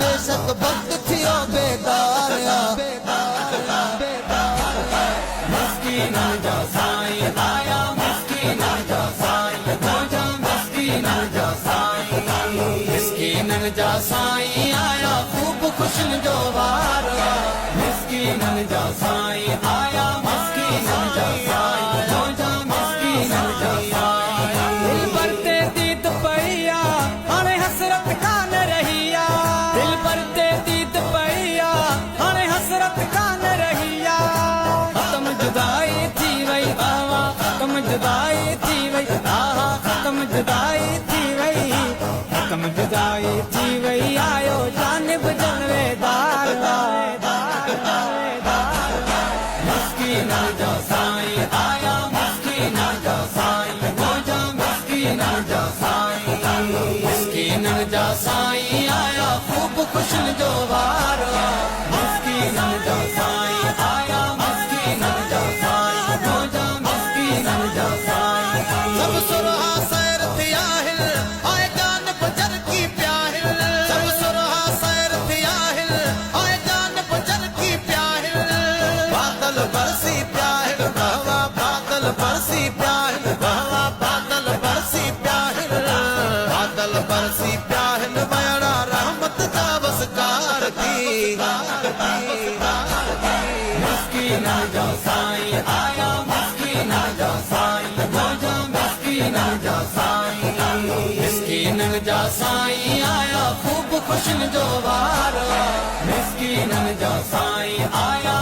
बेशक वक्त थियो बेदार मिस्कीननि जा साईं आया मिस्कीननि जा साईं मौजा मिस्कीननि जा साईं मिस्कीननि जा साईं आया ख़ूब ख़ुशियुनि जो वार मिस्कीननि जा साईं आया मिस्कीननि जा साईं मौजा मिस्कीननि जा साईं दिल पर ते दीद पईया हाणे हसरत कान रहिया दिल पर ते दीद पईया हाणे हसरत कान रहिया खत्म जुदाई थी वई आवा खत्म जुदाई थी वई आहा खत्म जुदाई थी वई खत्म जुदाई थी वई आयो जानिब जनवेदार मिस्कीननि जा साईं आया मिस्कीननि जा साईं मौजा मिस्कीननि जा साईं मिस्कीननि जा साईं आया ख़ूब ख़ुशियुनि जो वार मिस्कीननि जा साईं आया मिस्कीननि जा साईं मौजा मिस्कीननि जा साईं सब सुरहा सैर थिया हिल आए जान बजर की प्याहिल सब सुरहा सैर थिया हिल आए जान बजर की प्याहिल बादल बरसी प्याहिल बहवा बादल बरसी प्याहिल बहवा बादल बरसी प्याहिल बादल बरसी प्याहिल बड़ा रहमत का बसकार की मिस्कीननि जा साईं आया मिस्कीननि जा साईं मौजा मिस्कीननि जा साईं मिस्कीननि जा साईं आया ख़ूब ख़ुशियुनि जो वार मिस्कीननि जा साईं आया